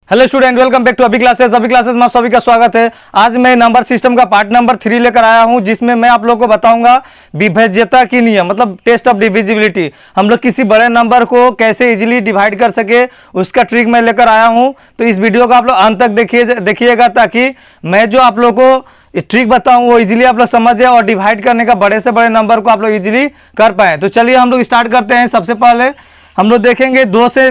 Hello student, welcome back to Abhi classes में आप सभी का स्वागत है। आज मैं नंबर सिस्टम का पार्ट नंबर 3 लेकर आया हूं, जिसमें मैं आप लोगों को बताऊंगा विभेज्यता की नियम, मतलब टेस्ट ऑफ डिविजिबिलिटी। हम लोग किसी बड़े नंबर को कैसे इजीली डिवाइड कर सके, उसका ट्रिक मैं लेकर आया हूं। तो इस वीडियो को आप लोग अंत तक देखिएगा, ताकि मैं जो आप लोग को ट्रिक बताऊं वो इजीली आप लोग समझ जाए और डिवाइड करने का बड़े से बड़े नंबर को आप लोग इजीली कर पाए। तो चलिए हम लोग स्टार्ट करते हैं। सबसे पहले हम लोग देखेंगे 2 से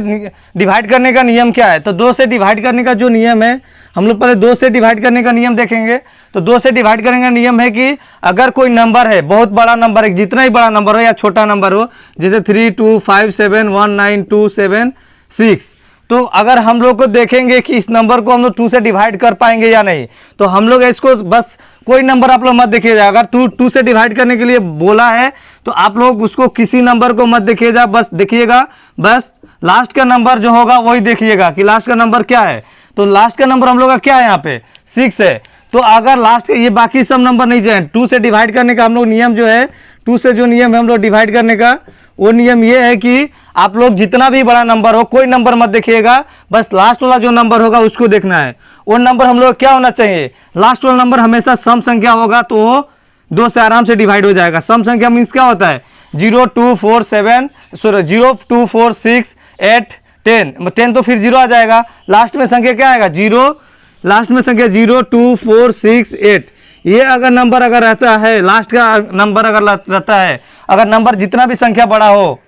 डिवाइड करने का नियम क्या है। तो 2 से डिवाइड करने का जो नियम है, हम लोग पहले 2 से डिवाइड करने का नियम देखेंगे। तो 2 से डिवाइड करने का नियम है कि अगर कोई नंबर है, बहुत बड़ा नंबर है, जितना ही बड़ा नंबर हो या छोटा नंबर हो, जैसे 3, 2, 5, 7, 1, 9, 2, 7, 6, तो अगर हम लोग को देखेंगे कि इस नंबर को हम लोग 2 से डिवाइड कर पाएंगे या नहीं, तो हम लोग इसको बस कोई नंबर आप लोग मत देखिएगा। अगर 2 से डिवाइड करने के लिए बोला है तो आप लोग उसको किसी नंबर को मत देखिएगा, बस देखिएगा बस लास्ट का नंबर जो होगा वही देखिएगा कि लास्ट का नंबर क्या है। तो लास्ट का नंबर हम लोग का क्या है, यहाँ पे 6 है। तो अगर लास्ट ये बाकी सब नंबर नहीं जाए, 2 से डिवाइड करने का हम लोग नियम जो है, 2 से जो नियम है हम लोग डिवाइड करने का, वो नियम ये है कि आप लोग जितना भी बड़ा नंबर हो कोई नंबर मत देखिएगा, बस लास्ट वाला जो नंबर होगा उसको देखना है। वो नंबर हम लोग क्या होना चाहिए, लास्ट वाला नंबर हमेशा सम संख्या होगा, तो वो 2 से आराम से डिवाइड हो जाएगा। सम संख्या मीन्स क्या होता है, 0, 2, 4, 6, 8, 10 तो फिर 0 आ जाएगा। लास्ट में संख्या क्या आएगा, 0। लास्ट में संख्या 0, 2, 4, 6, 8, ये अगर नंबर अगर रहता है, लास्ट का नंबर अगर रहता है, अगर नंबर जितना भी संख्या बड़ा हो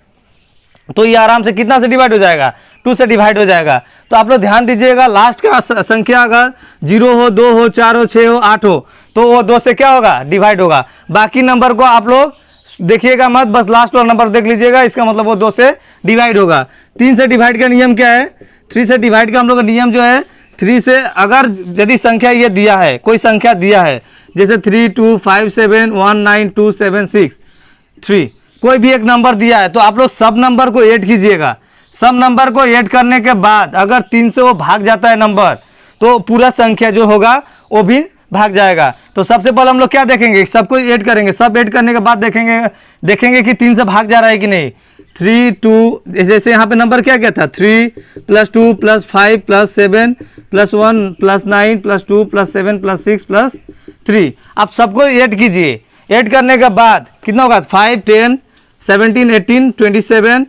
तो ये आराम से कितना से डिवाइड हो जाएगा, 2 से डिवाइड हो जाएगा। तो आप लोग ध्यान दीजिएगा, लास्ट का संख्या अगर 0 हो, 2 हो, 4 हो, 6 हो, 8 हो, तो वो 2 से क्या होगा, डिवाइड होगा। बाकी नंबर को आप लोग देखिएगा मत, बस लास्ट वाला नंबर देख लीजिएगा, इसका मतलब वो 2 से डिवाइड होगा। 3 से डिवाइड का नियम क्या है, 3 से डिवाइड का हम लोग का नियम जो है, 3 से अगर यदि संख्या ये दिया है, कोई संख्या दिया है, जैसे 3, 2, 5, 7, 1, 9, 2, 7, 6, 3, कोई भी एक नंबर दिया है, तो आप लोग सब नंबर को ऐड कीजिएगा। सब नंबर को ऐड करने के बाद अगर 3 से वो भाग जाता है नंबर, तो पूरा संख्या जो होगा वो भी भाग जाएगा। तो सबसे पहले हम लोग क्या देखेंगे, सबको ऐड करेंगे। सब ऐड करने के बाद देखेंगे कि 3 से भाग जा रहा है कि नहीं। 3, 2, जैसे यहाँ पे नंबर क्या क्या था, 3 + 2 + 5 + 7 + 1 + 9 + 2 + 7 + 6 + 3। आप सबको ऐड कीजिए। ऐड करने के बाद कितना होगा, 5, 10, 17, 18, 27,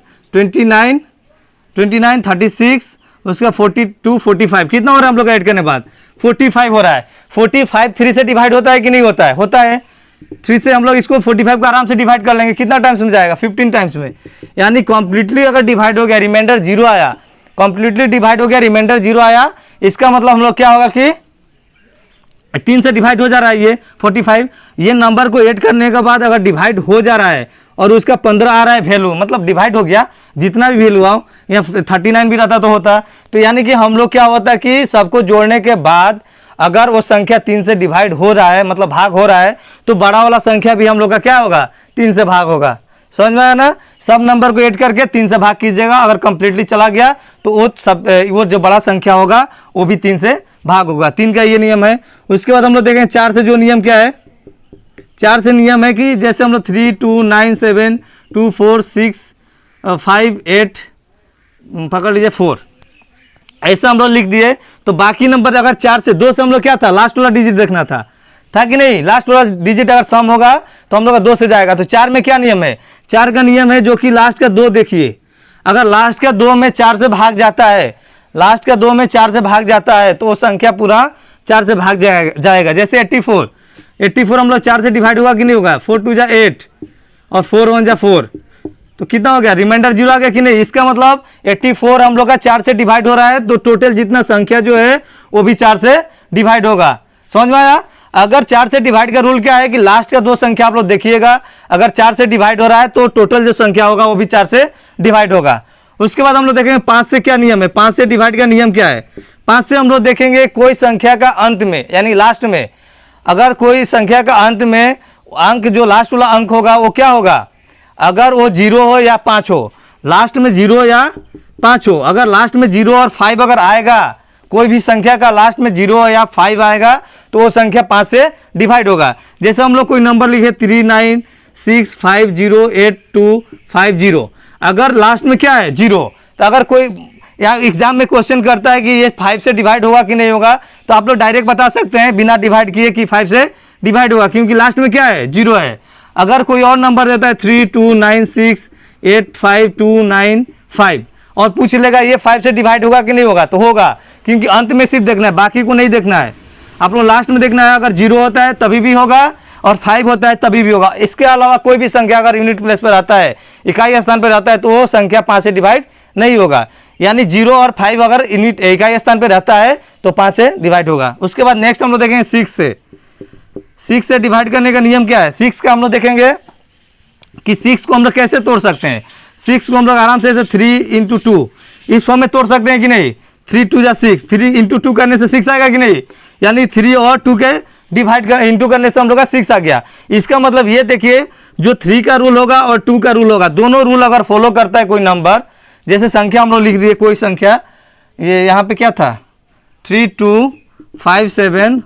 29, 36, उसका 42, 45, कितना हो रहा है हम लोग का ऐड करने के बाद, 45 हो रहा है। 45 3 से डिवाइड होता है कि नहीं होता है, होता है। 3 से हम लोग इसको 45 को आराम से डिवाइड कर लेंगे, कितना टाइम्स में जाएगा, 15 टाइम्स में। यानी कम्प्लीटली अगर डिवाइड हो गया, रिमाइंडर 0 आया, कम्प्लीटली डिवाइड हो गया, रिमाइंडर 0 आया, इसका मतलब हम लोग क्या होगा कि 3 से डिवाइड हो जा रहा है ये 45। ये नंबर को ऐड करने के बाद अगर डिवाइड हो जा रहा है और उसका 15 आ रहा है वैल्यू, मतलब डिवाइड हो गया, जितना भी वैल्यू आओ, या 39 भी रहता तो होता। तो यानी कि हम लोग क्या होता है कि सबको जोड़ने के बाद अगर वो संख्या 3 से डिवाइड हो रहा है, मतलब भाग हो रहा है, तो बड़ा वाला संख्या भी हम लोग का क्या होगा, 3 से भाग होगा। समझ में आया ना। सब नंबर को ऐड करके 3 से भाग कीजिएगा। अगर कंप्लीटली चला गया तो वो जो बड़ा संख्या होगा वो भी 3 से भाग होगा। 3 का ये नियम है। उसके बाद हम लोग देखें 4 से जो नियम क्या है। 4 से नियम है कि जैसे हम लोग 3, 2, 9, 7, 2, 4, 6, 5, 8 पकड़ लीजिए 4, ऐसा हम लोग लिख दिए। तो बाकी नंबर अगर 4 से 2 से हम लोग क्या था, लास्ट वाला डिजिट देखना था कि नहीं। लास्ट वाला डिजिट अगर सम होगा तो हम लोग का 2 से जाएगा। तो 4 में क्या नियम है, 4 का नियम है जो कि लास्ट का 2 देखिए, अगर लास्ट का 2 में 4 से भाग जाता है, लास्ट का 2 में 4 से भाग जाता है, तो वो संख्या पूरा 4 से भाग जाएगा। जैसे 84 हम लोग 4 से डिवाइड होगा कि नहीं होगा, 4 2 जा 8 और 4 1 जा 4, तो कितना हो गया, रिमाइंडर 0 आ गया कि नहीं। इसका मतलब 84 हम लोग का 4 से डिवाइड हो रहा है, तो टोटल जितना संख्या जो है वो भी 4 से डिवाइड होगा। समझ में आया। अगर 4 से डिवाइड का रूल क्या है कि लास्ट का 2 संख्या आप लोग देखिएगा, अगर 4 से डिवाइड हो रहा है तो टोटल जो संख्या होगा वो भी 4 से डिवाइड होगा। उसके बाद हम लोग देखेंगे 5 से क्या नियम है। 5 से डिवाइड का नियम क्या है, 5 से हम लोग देखेंगे कोई संख्या का अंत में, यानी लास्ट में, अगर कोई संख्या का अंत में अंक जो लास्ट वाला अंक होगा वो क्या होगा, अगर वो 0 हो या 5 हो, लास्ट में 0 या 5 हो, अगर लास्ट में 0 और 5 अगर आएगा, कोई भी संख्या का लास्ट में 0 या 5 आएगा, तो वो संख्या 5 से डिवाइड होगा। जैसे हम लोग कोई नंबर लिखे 39650825 0, अगर लास्ट में क्या है 0, तो अगर कोई या एग्जाम में क्वेश्चन करता है कि ये 5 से डिवाइड होगा कि नहीं होगा, तो आप लोग डायरेक्ट बता सकते हैं बिना डिवाइड किए कि 5 से डिवाइड होगा, क्योंकि लास्ट में क्या है, 0 है। अगर कोई और नंबर देता है 3 2 9 6 8 5 2 9 5 और पूछ लेगा ये 5 से डिवाइड होगा कि नहीं होगा, तो होगा, क्योंकि अंत में सिर्फ देखना है, बाकी को नहीं देखना है। आप लोग लास्ट में देखना है, अगर 0 होता है तभी भी होगा और 5 होता है तभी भी होगा। इसके अलावा कोई भी संख्या अगर यूनिट प्लेस पर आता है, इकाई स्थान पर आता है, तो वो संख्या 5 से डिवाइड नहीं होगा। यानी 0 और 5 अगर यूनिट इकाई स्थान पर रहता है तो 5 से डिवाइड होगा। उसके बाद नेक्स्ट हम लोग देखेंगे 6 से डिवाइड करने का नियम क्या है। 6 का हम लोग देखेंगे कि 6 को हम लोग कैसे तोड़ सकते हैं। 6 को हम लोग आराम से 3 × 2 इस फॉर्म में तोड़ सकते हैं कि नहीं। 3 2 जा 6, 3 × 2 करने से 6 आएगा कि नहीं, यानी 3 और 2 के डिवाइड कर इंटू करने से हम लोग का 6 आ गया। इसका मतलब ये देखिए, जो 3 का रूल होगा और 2 का रूल होगा, दोनों रूल अगर फॉलो करता है कोई नंबर, जैसे संख्या हम लोग लिख दिए कोई संख्या, ये यहाँ पे क्या था 3 2 5 7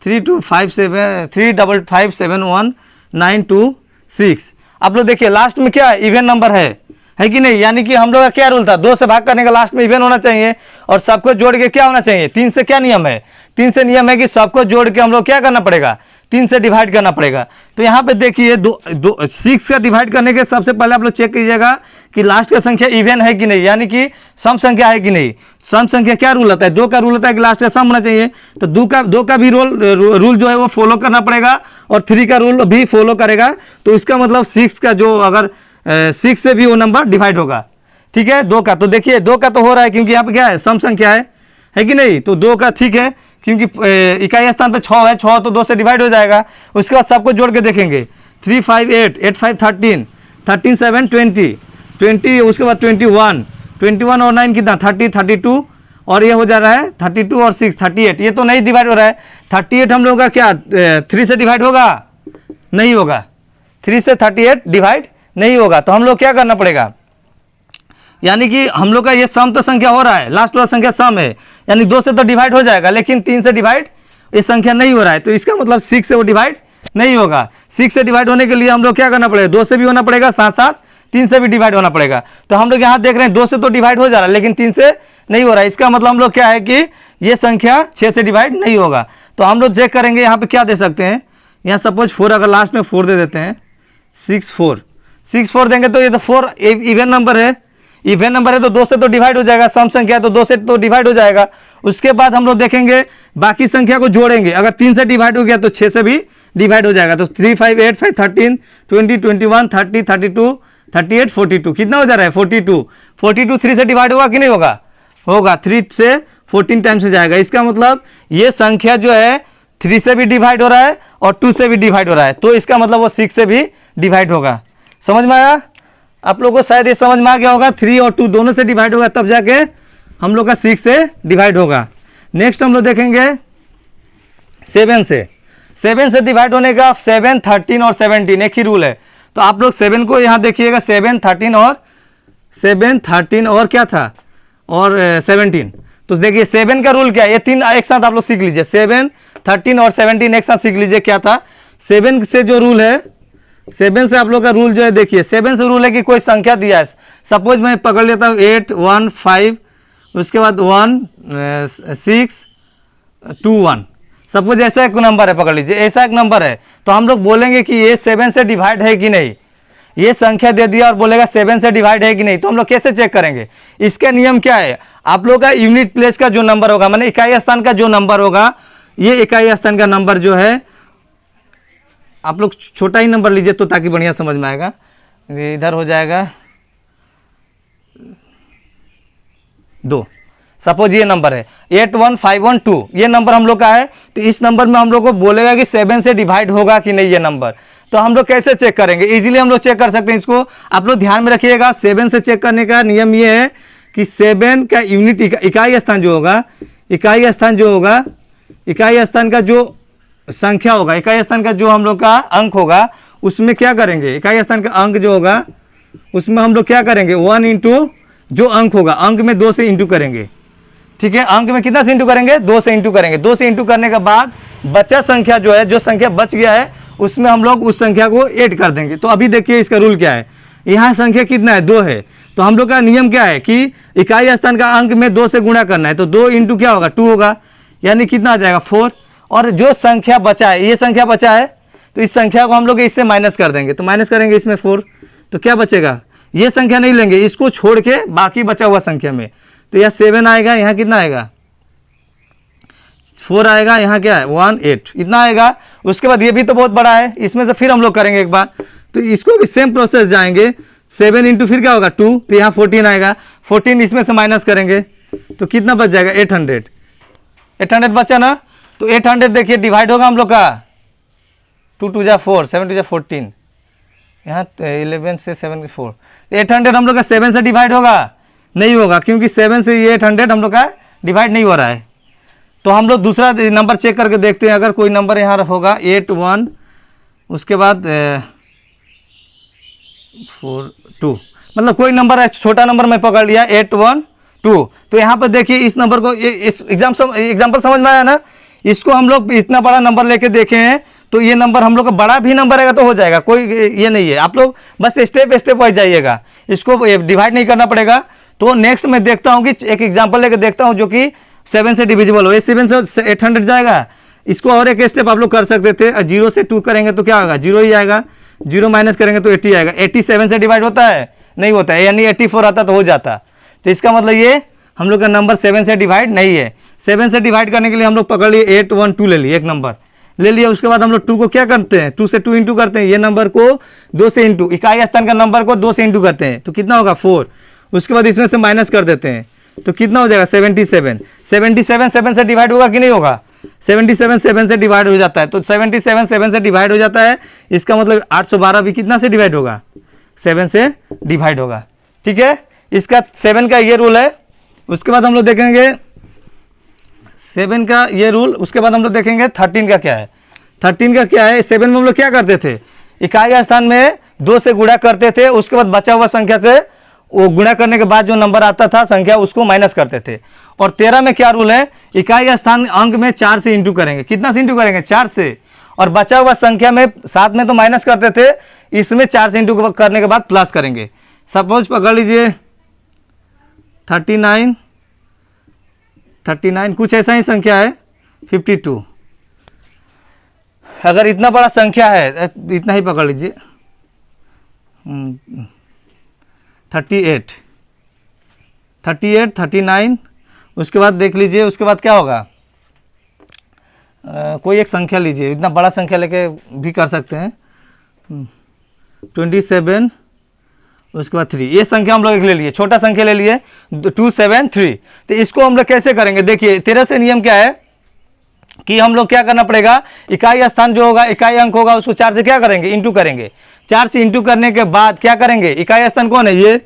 3 2 5 7 3 5 5 7 1 9 2 6। आप लोग देखिए लास्ट में क्या है, इवन नंबर है कि नहीं, यानी कि हम लोग का क्या रूल था, 2 से भाग करने का लास्ट में इवन होना चाहिए और सबको जोड़ के क्या होना चाहिए, 3 से क्या नियम है, 3 से नियम है कि सबको जोड़ के हम लोग क्या करना पड़ेगा, 3 से डिवाइड करना पड़ेगा। तो यहाँ पे देखिए 6 का डिवाइड करने के सबसे पहले आप लोग चेक कीजिएगा कि लास्ट का संख्या इवन है कि नहीं, यानी कि सम संख्या है कि नहीं। सम संख्या क्या रूल होता है, 2 का रूल होता है कि लास्ट का सम होना चाहिए, तो 2 का भी रूल जो है वो फॉलो करना पड़ेगा और 3 का रूल भी फॉलो करेगा। तो इसका मतलब 6 का जो अगर 6 से भी वो नंबर डिवाइड होगा, ठीक है। 2 का तो देखिए 2 का तो हो रहा है, क्योंकि यहाँ पे क्या है, सम संख्या है कि नहीं, तो 2 का ठीक है, क्योंकि इकाई स्थान पे 6 है, 6 तो 2 से डिवाइड हो जाएगा। उसके बाद सबको जोड़ के देखेंगे, 3 5 8 8 5 13 13 7 20 20, उसके बाद 21 और 9 कितना 30 32 और ये हो जा रहा है 32 और 6 38। ये तो नहीं डिवाइड हो रहा है। 38 हम लोग का क्या 3 से डिवाइड होगा, नहीं होगा, 3 से 38 डिवाइड नहीं होगा। तो हम लोग क्या करना पड़ेगा, यानी कि हम लोग का ये सम तो संख्या हो रहा है, लास्ट वाला संख्या सम है, यानी 2 से तो डिवाइड हो जाएगा, लेकिन 3 से डिवाइड ये संख्या नहीं हो रहा है। तो इसका मतलब 6 से वो डिवाइड नहीं होगा। 6 से डिवाइड होने के लिए हम लोग क्या करना पड़ेगा, 2 से भी होना पड़ेगा, साथ साथ 3 से भी डिवाइड होना पड़ेगा। तो हम लोग यहाँ देख रहे हैं 2 से तो डिवाइड हो जा रहा है, लेकिन 3 से नहीं हो रहा है। इसका मतलब हम लोग क्या है कि ये संख्या 6 से डिवाइड नहीं होगा। तो हम लोग चेक करेंगे यहाँ पे क्या दे सकते हैं, यहाँ सपोज 4, अगर लास्ट में 4 दे देते हैं, 6 4 देंगे तो ये तो 4 इवन नंबर है, इवन नंबर है तो 2 से तो डिवाइड हो जाएगा, सम संख्या है तो 2 से तो डिवाइड हो जाएगा। उसके बाद हम लोग देखेंगे बाकी संख्या को जोड़ेंगे, अगर 3 से डिवाइड हो गया तो 6 से भी डिवाइड हो जाएगा। तो 3 5 8 5 13 20 21 30 32 38 42 कितना हो जा रहा है 42 3 से डिवाइड होगा कि नहीं होगा, होगा, 3 से 14 टाइम्स हो जाएगा। इसका मतलब ये संख्या जो है 3 से भी डिवाइड हो रहा है और 2 से भी डिवाइड हो रहा है, तो इसका मतलब वो 6 से भी डिवाइड होगा। समझ में आया आप लोगों को, शायद ये समझ में आ गया होगा। 3 और 2 दोनों से डिवाइड होगा तब जाके हम लोग का 6 से डिवाइड होगा। नेक्स्ट हम लोग देखेंगे 7 से डिवाइड होने का 7 13 और 17 एक ही रूल है। तो आप लोग 7 को यहाँ देखिएगा, 7 13 और क्या था और 17। तो देखिए 7 का रूल क्या है, ये 3 एक साथ आप लोग सीख लीजिए, 7 13 और 17 एक साथ सीख लीजिए क्या था। 7 से जो रूल है, 7 से आप लोग का रूल जो है, देखिए 7 से रूल है कि कोई संख्या दिया है, सपोज मैं पकड़ लेता हूँ 8 1 5, उसके बाद 1 6 2 1, सपोज ऐसा एक नंबर है, पकड़ लीजिए ऐसा एक नंबर है, तो हम लोग बोलेंगे कि ये 7 से डिवाइड है कि नहीं। ये संख्या दे दिया और बोलेगा 7 से डिवाइड है कि नहीं, तो हम लोग कैसे चेक करेंगे, इसका नियम क्या है, आप लोग का यूनिट प्लेस का जो नंबर होगा, माने इकाई स्थान का जो नंबर होगा, ये इकाई स्थान का नंबर जो है, आप लोग छोटा ही नंबर लीजिए तो ताकि बढ़िया समझ में आएगा। इधर हो जाएगा 2, सपोज ये नंबर है 81512, ये नंबर हम लोग का है। तो इस नंबर में हम लोग को बोलेगा कि 7 से डिवाइड होगा कि नहीं ये नंबर। तो हम लोग कैसे चेक करेंगे, इजीली हम लोग चेक कर सकते हैं इसको। आप लोग ध्यान में रखिएगा, 7 से चेक करने का नियम ये है कि 7 का यूनिट इकाई स्थान जो होगा, इकाई स्थान जो होगा, इकाई स्थान का जो संख्या होगा, इकाई स्थान का जो हम लोग का अंक होगा, उसमें क्या करेंगे, इकाई स्थान का अंक जो होगा उसमें हम लोग क्या करेंगे, 1 इंटू जो अंक होगा, अंक में 2 से इंटू करेंगे, ठीक है। अंक में कितना से इंटू करेंगे, 2 से इंटू करेंगे। 2 से इंटू करने के बाद बचा संख्या जो है, जो संख्या बच गया है, उसमें हम लोग उस संख्या को ऐड कर देंगे। तो अभी देखिए इसका रूल क्या है, यहाँ संख्या कितना है, 2 है, तो तो हम लोग का नियम क्या है कि इकाई स्थान का अंक में 2 से गुणा करना है, तो 2 इंटू क्या होगा 2 होगा, यानी कितना आ जाएगा 4। और जो संख्या बचा है, ये संख्या बचा है, तो इस संख्या को हम लोग इससे माइनस कर देंगे, तो माइनस करेंगे इसमें 4, तो क्या बचेगा, ये संख्या नहीं लेंगे, इसको छोड़ के बाकी बचा हुआ संख्या में, तो यहाँ 7 आएगा, यहाँ कितना आएगा 4 आएगा, यहाँ क्या है 1 8 इतना आएगा। उसके बाद ये भी तो बहुत बड़ा है, इसमें से फिर हम लोग करेंगे एक बार, तो इसको भी सेम प्रोसेस जाएंगे, 7 इंटू फिर क्या होगा 2, तो यहाँ 14 आएगा, 14 इसमें से माइनस करेंगे तो कितना बच जाएगा 800 बचा ना। तो 800 देखिए डिवाइड होगा हम लोग का 2 2 जा 4, 7 2 जा 14, यहाँ 11 से 7 के 4, 800 हम लोग का 7 से डिवाइड होगा, नहीं होगा, क्योंकि 7 से ये 800 हम लोग का डिवाइड नहीं हो रहा है। तो हम लोग दूसरा नंबर चेक करके देखते हैं, अगर कोई नंबर यहाँ होगा 8 1, उसके बाद 4 2, मतलब कोई नंबर है, छोटा नंबर मैं पकड़ लिया 8 1 2, तो यहाँ पर देखिए इस नंबर को, इस एग्जाम्पल समझ में आया ना। इसको हम लोग इतना बड़ा नंबर लेके देखे हैं, तो ये नंबर हम लोग का बड़ा भी नंबर रहेगा तो हो जाएगा, कोई ये नहीं है, आप लोग बस स्टेप वाइज जाइएगा, इसको डिवाइड नहीं करना पड़ेगा। तो नेक्स्ट मैं देखता हूँ कि एक एग्जाम्पल लेके देखता हूँ जो कि 7 से डिविजिबल हो, 7 से 800 जाएगा। इसको और एक स्टेप आप लोग कर सकते थे, 0 से 2 करेंगे तो क्या होगा 0 ही आएगा, 0 माइनस करेंगे तो 80 आएगा। 87 से डिवाइड होता है, नहीं होता है, यानी 84 आता तो हो जाता। तो इसका मतलब ये हम लोग का नंबर 7 से डिवाइड नहीं है। 7 से डिवाइड करने के लिए हम लोग पकड़ लिए 8 1 2 ले लिए, एक नंबर ले लिया। उसके बाद हम लोग 2 को क्या करते हैं, 2 से 2 इंटू करते हैं, ये नंबर को 2 से इंटू, इकाई स्थान का नंबर को 2 से इंटू करते हैं, तो कितना होगा 4। उसके बाद इसमें से माइनस कर देते हैं, तो कितना हो जाएगा 77। 77 7 से डिवाइड होगा कि नहीं होगा, 77 7 से डिवाइड हो जाता है, तो 77 7 से डिवाइड हो जाता है। इसका मतलब 812 भी कितना से डिवाइड होगा, 7 से डिवाइड होगा। ठीक है, इसका 7 का ये रूल है। उसके बाद हम लोग देखेंगे 7 का ये रूल, उसके बाद हम लोग देखेंगे 13 का क्या है। 13 का क्या है, 7 में हम लोग क्या करते थे, इकाई स्थान में 2 से गुणा करते थे, उसके बाद बचा हुआ संख्या से वो गुणा करने के बाद जो नंबर आता था संख्या उसको माइनस करते थे। और 13 में क्या रूल है, इकाई स्थान अंक में 4 से इंटू करेंगे, कितना से इंटू करेंगे 4 से, और बचा हुआ संख्या में 7 में तो माइनस करते थे, इसमें 4 से इंटू करने के बाद प्लस करेंगे। सपोज पकड़ लीजिए 39 कुछ ऐसा ही संख्या है 52, अगर इतना बड़ा संख्या है इतना ही पकड़ लीजिए 38 39, उसके बाद देख लीजिए, उसके बाद क्या होगा, कोई एक संख्या लीजिए, इतना बड़ा संख्या लेके भी कर सकते हैं 27, उसके बाद 3, ये संख्या हम लोग एक ले लिए, छोटा संख्या ले लिए 2 7 3। तो इसको हम लोग कैसे करेंगे, देखिए 13 से नियम क्या है कि हम लोग क्या करना पड़ेगा, इकाई स्थान जो होगा, इकाई अंक होगा, उसको 4 से क्या करेंगे इंटू करेंगे। 4 से इंटू करने के बाद क्या करेंगे, इकाई स्थान कौन है ये,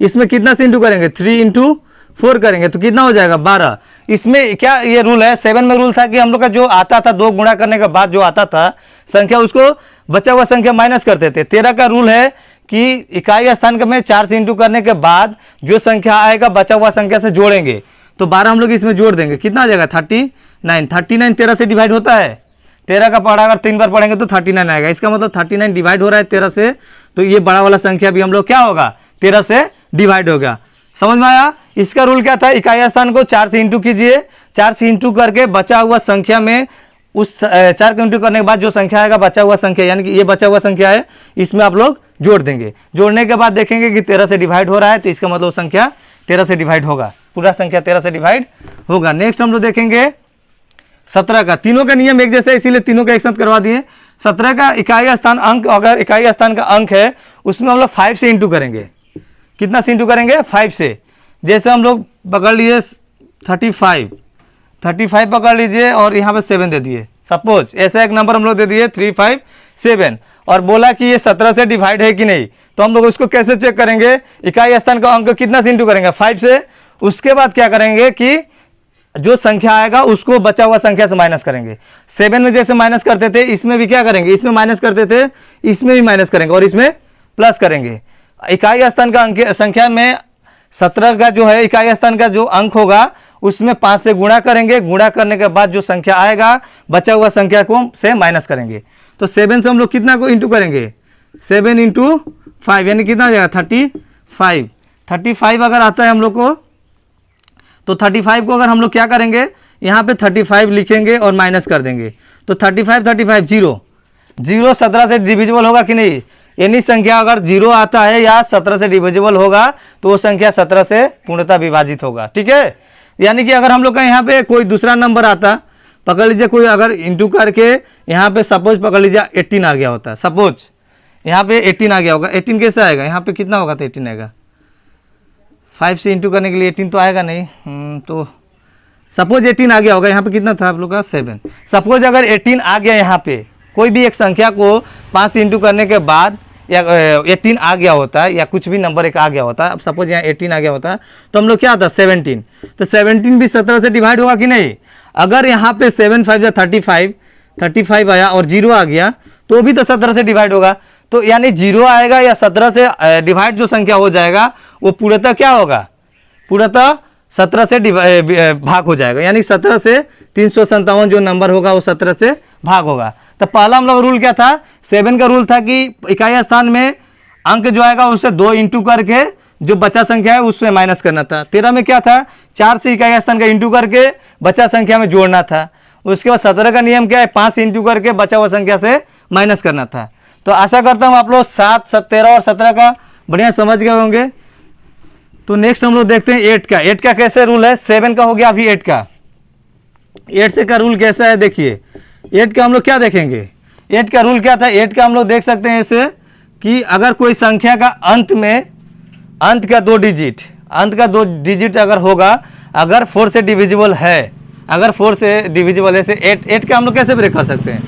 इसमें कितना से इंटू करेंगे 3 इंटू 4 करेंगे, तो कितना हो जाएगा 12। इसमें क्या ये रूल है, 7 में रूल था कि हम लोग का जो आता था 2 गुणा करने के बाद जो आता था संख्या उसको बचा हुआ संख्या माइनस करते थे। 13 का रूल है कि इकाई स्थान में 4 से इंटू करने के बाद जो संख्या आएगा बचा हुआ संख्या से जोड़ेंगे, तो 12 हम लोग इसमें जोड़ देंगे, कितना आ जाएगा 39 13 से डिवाइड होता है। 13 का पढ़ा अगर 3 बार पढ़ेंगे तो 39 आएगा, इसका मतलब 39 डिवाइड हो रहा है 13 से, तो ये बड़ा वाला संख्या भी हम लोग क्या होगा 13 से डिवाइड होगा। समझ में आया। इसका रूल क्या था, इकाई स्थान को 4 से इंटू कीजिए, 4 से इंटू करके बचा हुआ संख्या में उस 4 को इंटू करने के बाद जो संख्या आएगा बचा हुआ संख्या, यानी कि ये बचा हुआ संख्या है, इसमें आप लोग जोड़ देंगे। जोड़ने के बाद देखेंगे कि 13 से डिवाइड हो रहा है, तो इसका मतलब संख्या 13 से डिवाइड होगा, पूरा संख्या 13 से डिवाइड होगा। नेक्स्ट हम लोग देखेंगे 17 का, तीनों का नियम एक जैसा है इसीलिए तीनों का एक साथ करवा दिए। 17 का इकाई स्थान अंक, अगर इकाई स्थान का अंक है उसमें हम लोग 5 से इंटू करेंगे, कितना से इंटू करेंगे 5 से। जैसे हम लोग पकड़ लिए 35 पकड़ लीजिए और यहाँ पे 7 दे दिए, सपोज ऐसा एक नंबर हम लोग दे दिए 357, और बोला कि ये 17 से डिवाइड है कि नहीं, तो हम लोग उसको कैसे चेक करेंगे, इकाई स्थान का अंक कितना से इंटू करेंगे 5 से। उसके बाद क्या करेंगे कि जो संख्या आएगा उसको बचा हुआ संख्या से माइनस करेंगे। 7 में जैसे माइनस करते थे इसमें भी क्या करेंगे, इसमें माइनस करते थे, इसमें भी माइनस करेंगे और इसमें प्लस करेंगे। इकाई स्थान का अंक संख्या में 17 का जो है इकाई स्थान का जो अंक होगा उसमें 5 से गुणा करेंगे, गुणा करने के बाद जो संख्या आएगा बचा हुआ संख्या को से माइनस करेंगे। तो 7 से हम लोग कितना को इंटू करेंगे 7 इंटू 5, यानी कितना हो जाएगा 35। 35 अगर आता है हम लोग को, तो 35 को अगर हम लोग क्या करेंगे, यहाँ पे 35 लिखेंगे और माइनस कर देंगे, तो 35 जीरो, 17 से डिविजिबल होगा कि नहीं। यानी संख्या अगर 0 आता है या 17 से डिविजिबल होगा तो वो संख्या 17 से पूर्णतः विभाजित होगा। ठीक है, यानी कि अगर हम लोग का यहाँ पे कोई दूसरा नंबर आता, पकड़ लीजिए कोई अगर इंटू करके यहाँ पे सपोज पकड़ लीजिए 18 आ गया होता है, सपोज यहाँ पे 18 आ गया होगा, 18 कैसे आएगा, यहाँ पे कितना होगा, तो 18 आएगा, 5 से इंटू करने के लिए 18 तो आएगा नहीं, तो सपोज 18 आ गया होगा, यहाँ पे कितना था आप लोग का 7। सपोज अगर 18 आ गया, यहाँ पे कोई भी एक संख्या को 5 से इंटू करने के बाद या 18 आ गया होता है, या कुछ भी नंबर एक आ गया होता है, अब सपोज यहाँ 18 आ गया होता है, तो हम लोग क्या आता 17, तो 17 भी 17 से डिवाइड होगा कि नहीं। अगर यहाँ पे 7 5 या 35 आया और 0 आ गया तो भी तो 17 से डिवाइड होगा, तो यानी 0 आएगा या 17 से डिवाइड जो संख्या हो जाएगा वो पूर्णतः क्या होगा, पूर्णतः 17 से भाग हो जाएगा, यानी 17 से 357 जो नंबर होगा वो 17 से भाग होगा। तो पहला हम लोग रूल क्या था, 7 का रूल था कि इकाई स्थान में अंक जो आएगा उससे 2 इंटू करके जो बचा संख्या है उससे माइनस करना था। 13 में क्या था, 4 से इकाई स्थान का इंटू करके बचा संख्या में जोड़ना था। उसके बाद 17 का नियम क्या है, 5 इंटू करके बचा हुआ संख्या से माइनस करना था। तो आशा करता हूँ आप लोग 7, 13 और 17 का बढ़िया समझ गए होंगे। तो नेक्स्ट हम लोग देखते हैं 8 का। 8 का कैसे रूल है, 7 का हो गया, अभी 8 का। 8 से का रूल कैसा है देखिए, 8 का हम लोग क्या देखेंगे, 8 का रूल क्या था। 8 का हम लोग देख सकते हैं ऐसे कि अगर कोई संख्या का अंत में अंत का 2 डिजिट अगर होगा, अगर 4 से डिविजिबल है, अगर 4 से डिविजिबल है, से 8 का हम लोग कैसे ब्रेक कर सकते हैं,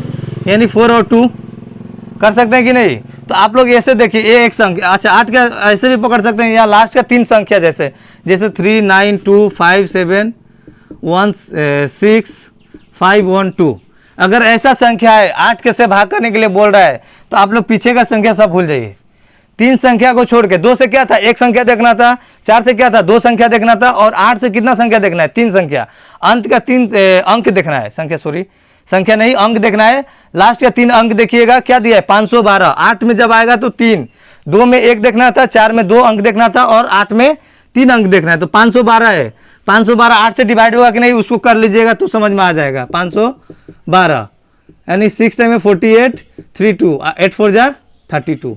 यानी 4 और 2 कर सकते हैं कि नहीं। तो आप लोग ऐसे देखिए, ये एक संख्या, अच्छा 8 का ऐसे भी पकड़ सकते हैं, या लास्ट का 3 संख्या जैसे 3 9 2 5 7 1 6 5 1 2, अगर ऐसा संख्या है 8 के से भाग करने के लिए बोल रहा है, तो आप लोग पीछे का संख्या सब भूल जाइए। 3 संख्या को छोड़ के 2 से क्या था, 1 संख्या देखना था, 4 से क्या था, 2 संख्या देखना था, और 8 से कितना संख्या देखना है, 3 संख्या, अंत का 3 अंक देखना है, संख्या नहीं अंक देखना है। लास्ट का 3 अंक देखिएगा, क्या दिया है 512। 8 में जब आएगा तो 3, 2 में 1 देखना था, 4 में 2 अंक देखना था, और 8 में 3 अंक देखना है, तो 512 है। 512 8 से डिवाइड होगा कि नहीं, उसको कर लीजिएगा तो समझ में आ जाएगा। 512 यानी 6 टाइम में 48, 3 2 8 4 जा 32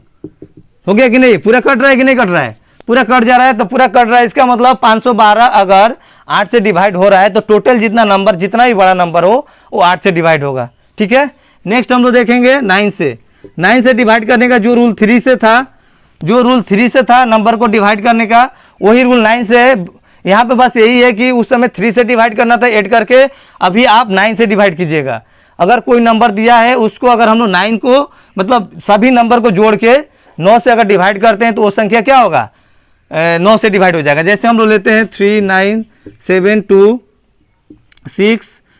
हो गया कि नहीं। पूरा कट रहा है कि नहीं कट रहा है, पूरा कट जा रहा है, तो पूरा कट रहा है, इसका मतलब 512 अगर 8 से डिवाइड हो रहा है तो टोटल जितना नंबर, जितना भी बड़ा नंबर हो वो 8 से डिवाइड होगा। ठीक है, नेक्स्ट हम लोग देखेंगे 9 से। 9 से डिवाइड करने का जो रूल 3 से था, नंबर को डिवाइड करने का, वही रूल 9 से है। यहाँ पे बस यही है कि उस समय 3 से डिवाइड करना था ऐड करके, अभी आप 9 से डिवाइड कीजिएगा। अगर कोई नंबर दिया है उसको अगर हम लोग 9 को मतलब सभी नंबर को जोड़ के 9 से अगर डिवाइड करते हैं तो वो संख्या क्या होगा, 9 से डिवाइड हो जाएगा। जैसे हम लोग लेते हैं 3 9 7 2 6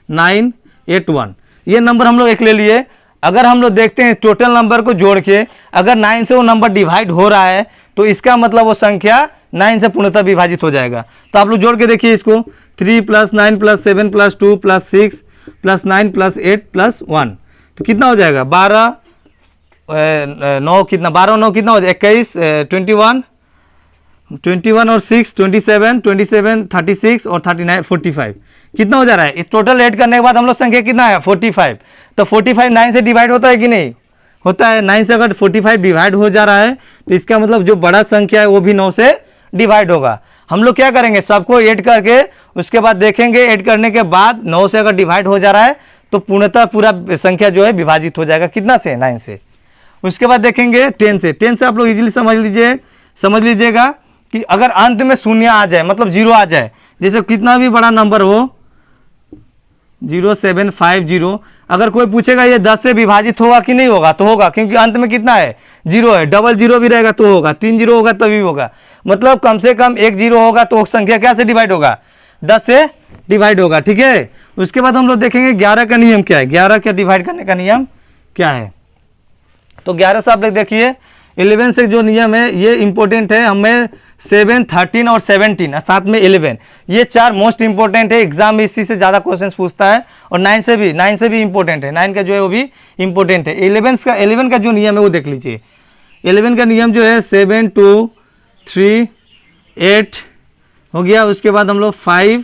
9 8 1, ये नंबर हम लोग एक ले लिए। अगर हम लोग देखते हैं टोटल नंबर को जोड़ के अगर 9 से वो नंबर डिवाइड हो रहा है तो इसका मतलब वो संख्या 9 से पूर्णतः विभाजित हो जाएगा। तो आप लोग जोड़ के देखिए इसको, 3 + 9 + 7 + 2 + 6 + 9 + 8 + 1, तो कितना हो जाएगा 12 9 कितना 12 9 कितना हो जाएगा 21 21 और 6 27 27 36 और 39 45 कितना हो जा रहा है। इस टोटल ऐड करने के बाद हम लोग संख्या कितना है 45। तो 45 9 से डिवाइड होता है कि नहीं होता है। 9 से अगर 45 डिवाइड हो जा रहा है तो इसका मतलब जो बड़ा संख्या है वो भी 9 से डिवाइड होगा। हम लोग क्या करेंगे, सबको ऐड करके उसके बाद देखेंगे, ऐड करने के बाद 9 से अगर डिवाइड हो जा रहा है तो पूर्णतः पूरा संख्या जो है विभाजित हो जाएगा, कितना से 9 से। उसके बाद देखेंगे 10 से। 10 से आप लोग इजीली समझ लीजिएगा कि अगर अंत में शून्य आ जाए मतलब 0 आ जाए, जैसे कितना भी बड़ा नंबर हो 0750, अगर कोई पूछेगा ये 10 से विभाजित होगा कि नहीं होगा, तो होगा, क्योंकि अंत में कितना है 0 है। डबल 0 भी रहेगा तो होगा, 3 0 होगा तभी होगा, मतलब कम से कम 1 0 होगा तो संख्या क्या से डिवाइड होगा 10 से डिवाइड होगा। ठीक है, उसके बाद हम लोग देखेंगे 11 का नियम क्या है, 11 का डिवाइड करने का नियम क्या है। तो 11 से आप लोग देखिए 11 से जो नियम है ये इंपॉर्टेंट है, हमें 7 13 और 17 साथ में 11 ये 4 मोस्ट इंपॉर्टेंट है। एग्जाम में इसी से ज़्यादा क्वेश्चंस पूछता है, और 9 से भी इंपॉर्टेंट है। 9 का जो है वो भी इंपॉर्टेंट है। 11 का जो नियम है वो देख लीजिए। 11 का नियम जो है 7 2 3 8 हो गया। उसके बाद हम लोग 5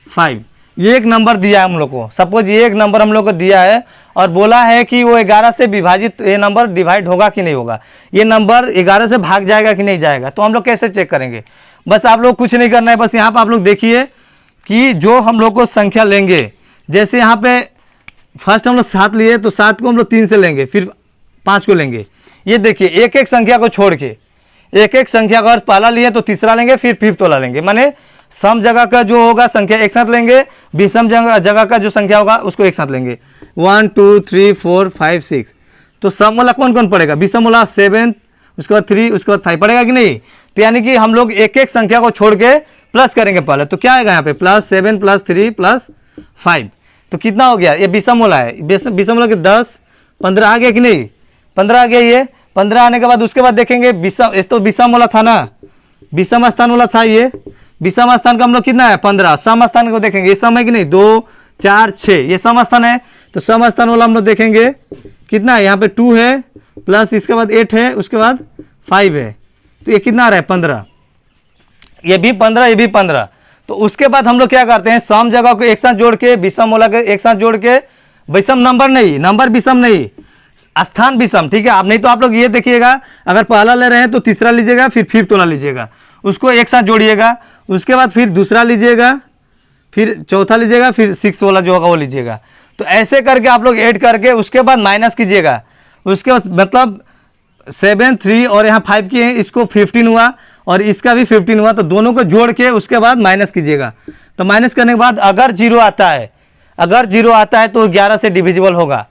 5, ये एक नंबर दिया है हम लोग को। सपोज ये एक नंबर हम लोग को दिया है और बोला है कि वो 11 से विभाजित, ये नंबर डिवाइड होगा कि नहीं होगा, ये नंबर 11 से भाग जाएगा कि नहीं जाएगा। तो हम लोग कैसे चेक करेंगे? बस आप लोग कुछ नहीं करना है, बस यहाँ पर आप लोग देखिए कि जो हम लोग को संख्या लेंगे, जैसे यहाँ पे फर्स्ट हम लोग 7 लिए तो 7 को हम लोग 3 से लेंगे, फिर 5 को लेंगे। ये देखिए एक एक संख्या को छोड़ के, एक एक संख्या का अर्थ पहला लिए तो तीसरा लेंगे, फिर फिफ्थ वाला लेंगे, माने सम जगह का जो होगा संख्या एक साथ लेंगे, विषम जगह का जो संख्या होगा उसको एक साथ लेंगे। 1 2 3 4 5 6, तो सम वाला कौन कौन पड़ेगा? विषम वाला 7, उसके बाद 3, उसके बाद 5 पड़ेगा कि नहीं? तो यानी कि हम लोग एक एक संख्या को छोड़ के प्लस करेंगे पहले। तो क्या आएगा यहाँ पे? +7 +3 +5, तो कितना हो गया? ये विषम वाला है, विषम वाला 10 15 आ गया कि नहीं? 15 आ गया। ये 15 आने के बाद उसके बाद देखेंगे विषम, इस तो विषम वाला था ना, विषम स्थान वाला था, ये विषम स्थान का हम लोग कितना है? 15। सम स्थान को देखेंगे, ये सम है कि नहीं? 2 4 6, ये सम स्थान है। तो सम स्थान वाला हम लोग देखेंगे कितना है? यहाँ पे 2 है प्लस इसके बाद 8 है, उसके बाद 5 है, तो ये कितना आ रहा है? 15। ये भी 15, ये भी 15। तो उसके बाद हम लोग क्या करते हैं? सम जगह को एक साथ जोड़ के, विषम वाला के एक साथ जोड़ के, विषम नंबर नहीं, नंबर विषम नहीं, स्थान विषम, ठीक है। आप नहीं तो आप लोग ये देखिएगा, अगर पहला ले रहे हैं तो तीसरा लीजिएगा, फिर फिफ्थ वाला लीजिएगा, उसको एक साथ जोड़िएगा, उसके बाद फिर दूसरा लीजिएगा, फिर चौथा लीजिएगा, फिर 6 वाला जो होगा वो लीजिएगा। तो ऐसे करके आप लोग ऐड करके उसके बाद माइनस कीजिएगा। उसके बाद मतलब 7 3 और यहाँ 5 किए हैं, इसको 15 हुआ और इसका भी 15 हुआ, तो दोनों को जोड़ के उसके बाद माइनस कीजिएगा। तो माइनस करने के बाद अगर 0 आता है, अगर 0 आता है तो 11 से डिविजिबल होगा।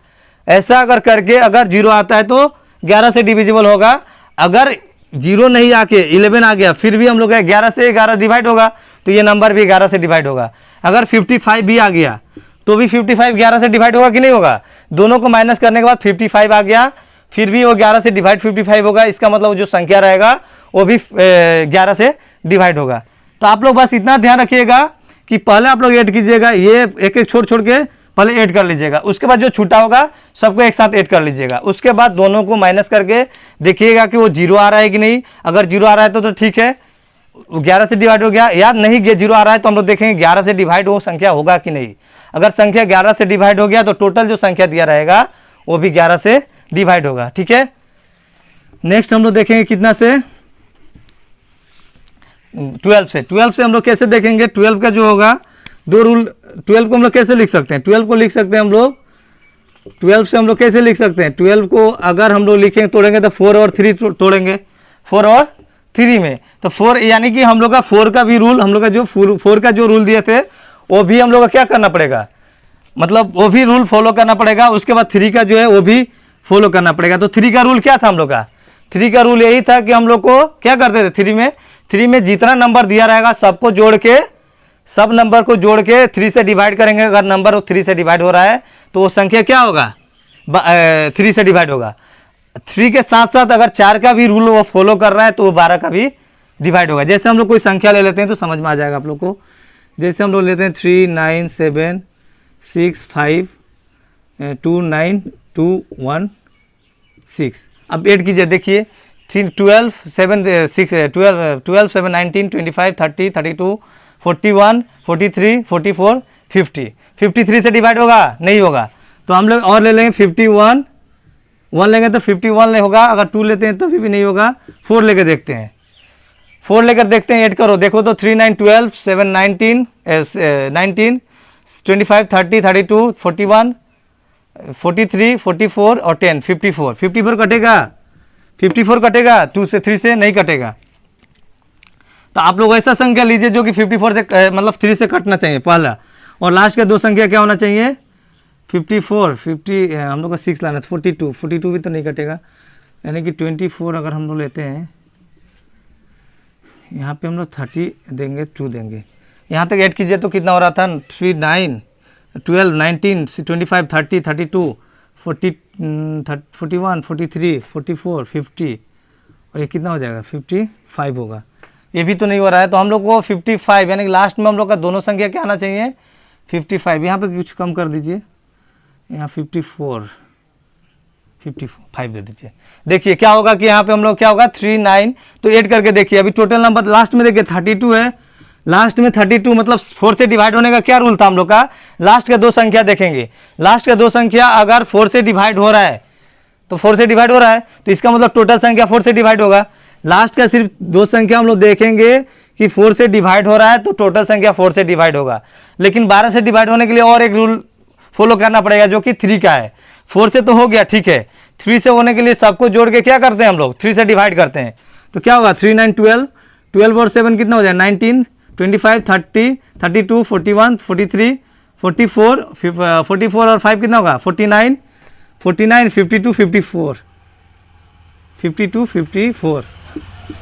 ऐसा अगर करके अगर 0 आता है तो 11 से डिविजिबल होगा। अगर 0 नहीं आके 11 आ गया, फिर भी हम लोग 11 से 11 डिवाइड होगा, तो ये नंबर भी 11 से डिवाइड होगा। अगर 55 भी आ गया तो भी 55 11 से डिवाइड होगा कि नहीं होगा? दोनों को माइनस करने के बाद 55 आ गया, फिर भी वो 11 से डिवाइड 55 होगा। इसका मतलब जो संख्या रहेगा वो भी 11 से डिवाइड होगा। तो आप लोग बस इतना ध्यान रखिएगा कि पहले आप लोग ऐड कीजिएगा, ये एक एक छोड़ छोड़ के पहले ऐड कर लीजिएगा, उसके बाद जो छूटा होगा सबको एक साथ ऐड कर लीजिएगा। उसके बाद दोनों को माइनस करके देखिएगा कि वो 0 आ रहा है कि नहीं। अगर 0 आ रहा है तो ठीक है, 11 से डिवाइड हो गया। याद नहीं, 0 आ रहा है तो हम लोग देखेंगे 11 से डिवाइड वो संख्या होगा कि नहीं। अगर संख्या 11 से डिवाइड हो गया तो टोटल जो संख्या दिया रहेगा वो भी 11 से डिवाइड होगा, ठीक है। नेक्स्ट हम लोग देखेंगे कितना से? 12 से। 12 से हम लोग कैसे देखेंगे? 12 का जो होगा दो रूल। 12 को हम लोग कैसे लिख सकते हैं? 12 को लिख सकते हैं हम लोग, 12 से हम लोग कैसे लिख सकते हैं? 12 को अगर हम लोग लिखेंगे तोड़ेंगे तो 4 और 3 तोड़ेंगे, 4 और 3 में, तो 4 यानी कि हम लोग का 4 का भी रूल, हम लोग का जो 4 का जो रूल दिए थे वो भी हम लोग का क्या करना पड़ेगा, मतलब वो भी रूल फॉलो करना पड़ेगा। उसके बाद 3 का जो है वो भी फॉलो करना पड़ेगा। तो 3 का रूल क्या था हम लोग का? 3 का रूल यही था कि हम लोग को क्या करते थे? 3 में जितना नंबर दिया रहेगा सबको जोड़ के, सब नंबर को जोड़ के 3 से डिवाइड करेंगे। अगर नंबर 3 से डिवाइड हो रहा है तो वो संख्या क्या होगा? 3 से डिवाइड होगा। 3 के साथ साथ अगर 4 का भी रूल वो फॉलो कर रहा है तो वो 12 का भी डिवाइड होगा। जैसे हम लोग कोई संख्या ले लेते हैं तो समझ में आ जाएगा आप लोग को। जैसे हम लोग लेते हैं 3 9 7 6 5 2 9 2 1 6। अब ऐड कीजिए, देखिए 12 7 6 12 7 19 25 30 32 41 43 44 50। 53 से डिवाइड होगा? नहीं होगा। तो हम लोग और ले लेंगे 51, 1 लेंगे तो 51 नहीं होगा। अगर 2 लेते हैं तो भी नहीं होगा। 4 लेकर देखते हैं, 4 लेकर देखते हैं, ऐड करो, देखो तो 3 9 12 7 19 19 25 30 32 41 43 44 और 10 54। 54 कटेगा, 54 कटेगा, 2 से 3 से नहीं कटेगा। तो आप लोग ऐसा संख्या लीजिए जो कि 54 से मतलब 3 से कटना चाहिए पहला, और लास्ट के दो संख्या क्या होना चाहिए? 54 50 हम लोग का 6 लाना था, 42 42 भी तो नहीं कटेगा, यानी कि 24 अगर हम लोग लेते हैं, यहाँ पे हम लोग 30 देंगे, 2 देंगे, यहाँ तक ऐड कीजिए तो कितना हो रहा था? 3 9 12 19 25 30 32 40 41 43 44 50 और ये कितना हो जाएगा? 55 होगा। ये भी तो नहीं हो रहा है, तो हम लोग को 55 यानी कि लास्ट में हम लोग का दोनों संख्या क्या आना चाहिए? 55। यहाँ पे कुछ कम कर दीजिए, यहाँ 54 55 दे दीजिए। देखिए क्या होगा कि यहाँ पे हम लोग क्या होगा 3 9, तो 8 करके देखिए। अभी टोटल नंबर लास्ट में देखिए 32 है, लास्ट में 32 मतलब 4 से डिवाइड होने का क्या रूल था हम लोग का, लास्ट का 2 संख्या देखेंगे, लास्ट का 2 संख्या अगर 4 से डिवाइड हो रहा है तो 4 से डिवाइड हो रहा है तो इसका मतलब टोटल संख्या 4 से डिवाइड होगा। लास्ट का सिर्फ 2 संख्या हम लोग देखेंगे कि 4 से डिवाइड हो रहा है तो टोटल संख्या 4 से डिवाइड होगा। लेकिन 12 से डिवाइड होने के लिए और एक रूल फॉलो करना पड़ेगा जो कि 3 का है। 4 से तो हो गया ठीक है, 3 से होने के लिए सबको जोड़ के क्या करते हैं हम लोग 3 से डिवाइड करते हैं। तो क्या होगा 3 9 12, 12 और 7 कितना हो जाए 19, 25 30, 32 41 43 44, 44 और 5 कितना होगा 49, 49 52 54, 52 54,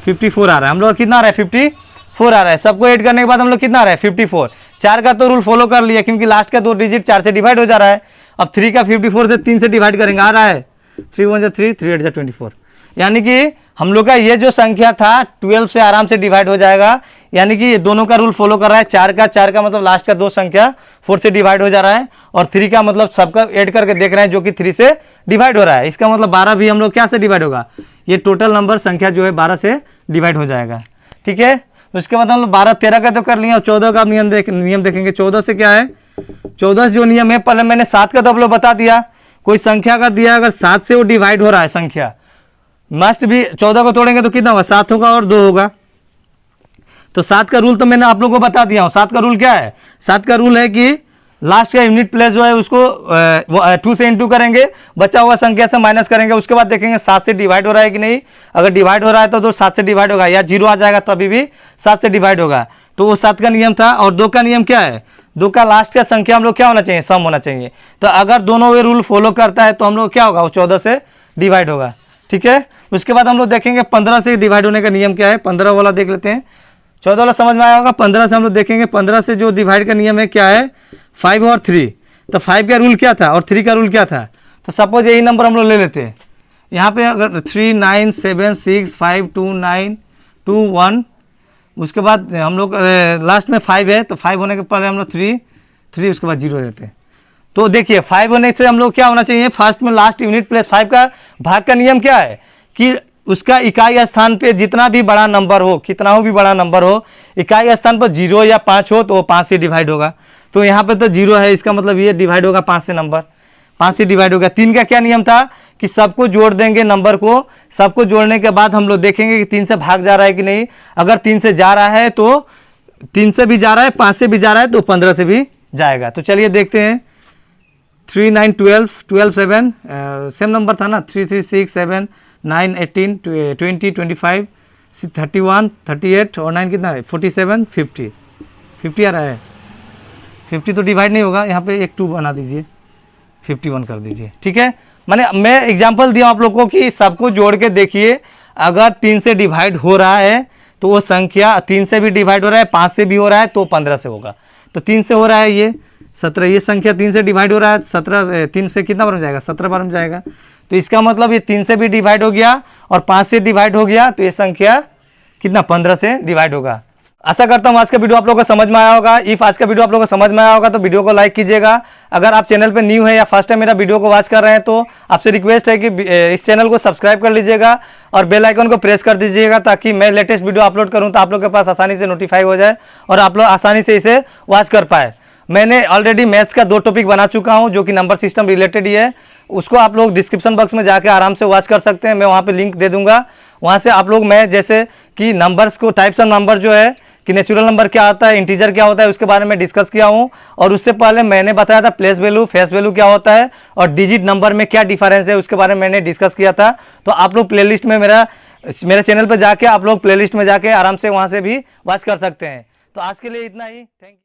54 आ रहा है हम लोग, कितना आ रहा है 54 आ रहा है। सबको ऐड करने के बाद हम लोग कितना आ रहा है 54। 4 का तो रूल फॉलो कर लिया क्योंकि लास्ट का 2 डिजिट 4 से डिवाइड हो जा रहा है। अब 3 का 54 से 3 से डिवाइड करेंगे, आ रहा है 3 1 जा 3, 3 8 जा 24, यानी कि हम लोग का ये जो संख्या था 12 से आराम से डिवाइड हो जाएगा। यानी कि ये दोनों का रूल फॉलो कर रहा है। 4 का मतलब लास्ट का 2 संख्या 4 से डिवाइड हो जा रहा है, और 3 का मतलब सबका ऐड करके देख रहे हैं जो कि 3 से डिवाइड हो रहा है। इसका मतलब 12 भी हम लोग क्या से डिवाइड होगा, ये टोटल नंबर संख्या जो है 12 से डिवाइड हो जाएगा। ठीक है, उसके बाद हम लोग 12 13 का तो कर लिया, और 14 का नियम देखेंगे। 14 से क्या है, 14 से जो नियम है, पहले मैंने 7 का तो आप लोग बता दिया। कोई संख्या का दिया अगर 7 से वो डिवाइड हो रहा है संख्या, मस्ट भी 14 को तोड़ेंगे तो कितना होगा 7 होगा और 2 होगा। तो 7 का रूल तो मैंने आप लोगों को बता दिया हूं। 7 का रूल क्या है, 7 का रूल है कि लास्ट का यूनिट प्लेस जो है उसको 2 से इंटू करेंगे, बचा हुआ संख्या से माइनस करेंगे, उसके बाद देखेंगे 7 से डिवाइड हो रहा है कि नहीं। अगर डिवाइड हो रहा है तो 7 से डिवाइड होगा, या 0 आ जाएगा तभी भी 7 से डिवाइड होगा। तो वो 7 का नियम था। और 2 का नियम क्या है, 2 का लास्ट का संख्या हम लोग क्या होना चाहिए, सम होना चाहिए। तो अगर दोनों वे रूल फॉलो करता है तो हम लोग क्या होगा, वो 14 से डिवाइड होगा। ठीक है, उसके बाद हम लोग देखेंगे 15 से डिवाइड होने का नियम क्या है। 15 वाला देख लेते हैं, 14 वाला समझ में आया होगा। 15 से हम लोग देखेंगे 15 से जो डिवाइड का नियम है क्या है, 5 और 3। तो 5 का रूल क्या था और 3 का रूल क्या था। तो सपोज यही नंबर हम लोग ले लेते हैं। यहाँ पे अगर 3 9 7 6 5 2 9 2 1, उसके बाद हम लोग लास्ट में 5 है, तो 5 होने के पहले हम लोग 3 उसके बाद 0 देते हैं। तो देखिए 5 होने से हम लोग क्या होना चाहिए, फर्स्ट में लास्ट यूनिट प्लस 5 का भाग का नियम क्या है कि उसका इकाई स्थान पे जितना भी बड़ा नंबर हो, कितना हो भी बड़ा नंबर हो, इकाई स्थान पर 0 या 5 हो तो वो 5 से डिवाइड होगा। तो यहाँ पे तो 0 है, इसका मतलब ये डिवाइड होगा 5 से, नंबर 5 से डिवाइड होगा। 3 का क्या नियम था कि सबको जोड़ देंगे नंबर को, सबको जोड़ने के बाद हम लोग देखेंगे कि 3 से भाग जा रहा है कि नहीं। अगर 3 से जा रहा है तो 3 से भी जा रहा है, 5 से भी जा रहा है तो 15 से भी जाएगा। तो चलिए देखते हैं। 3 9 12 12 7 सेम नंबर था ना, 3 3 6 7 9 18 20 25 31 38 और 9 कितना है 47 50 आ रहा है। 50 तो डिवाइड नहीं होगा, यहाँ पे एक 2 बना दीजिए, 51 कर दीजिए। ठीक है, मैं एग्जांपल दिया आप लोग को कि सबको जोड़ के देखिए। अगर 3 से डिवाइड हो रहा है तो वो संख्या 3 से भी डिवाइड हो रहा है, 5 से भी हो रहा है तो 15 से होगा। तो 3 से हो रहा है ये 17, ये संख्या 3 से डिवाइड हो रहा है, 17 3 से कितना बार में जाएगा 17 बार में जाएगा। तो इसका मतलब ये 3 से भी डिवाइड हो गया और 5 से डिवाइड हो गया, तो ये संख्या कितना 15 से डिवाइड होगा। आशा करता हूँ आज का वीडियो आप लोगों को समझ में आया होगा। इफ आज का वीडियो आप लोगों को समझ में आया होगा तो वीडियो को लाइक कीजिएगा। अगर आप चैनल पे न्यू है या फर्स्ट टाइम मेरा वीडियो को वॉच कर रहे हैं तो आपसे रिक्वेस्ट है कि इस चैनल को सब्सक्राइब कर लीजिएगा और बेल आइकन को प्रेस कर दीजिएगा, ताकि मैं लेटेस्ट वीडियो अपलोड करूँ तो आप लोग के पास आसानी से नोटिफाई हो जाए और आप लोग आसानी से इसे वॉच कर पाए। मैंने ऑलरेडी मैथ्स का 2 टॉपिक बना चुका हूं जो कि नंबर सिस्टम रिलेटेड ही है, उसको आप लोग डिस्क्रिप्शन बॉक्स में जाके आराम से वॉच कर सकते हैं। मैं वहां पे लिंक दे दूंगा, वहां से आप लोग मैं जैसे कि नंबर्स को टाइप्स ऑफ नंबर जो है कि नेचुरल नंबर क्या होता है, इंटीजर क्या होता है, उसके बारे में डिस्कस किया हूं। और उससे पहले मैंने बताया था प्लेस वैल्यू फेस वैल्यू क्या होता है और डिजिट नंबर में क्या डिफरेंस है, उसके बारे में मैंने डिस्कस किया था। तो आप लोग प्लेलिस्ट में मेरे चैनल पर जाके आप लोग प्लेलिस्ट में जाके आराम से वहां से भी वॉच कर सकते हैं। तो आज के लिए इतना ही, थैंक यू।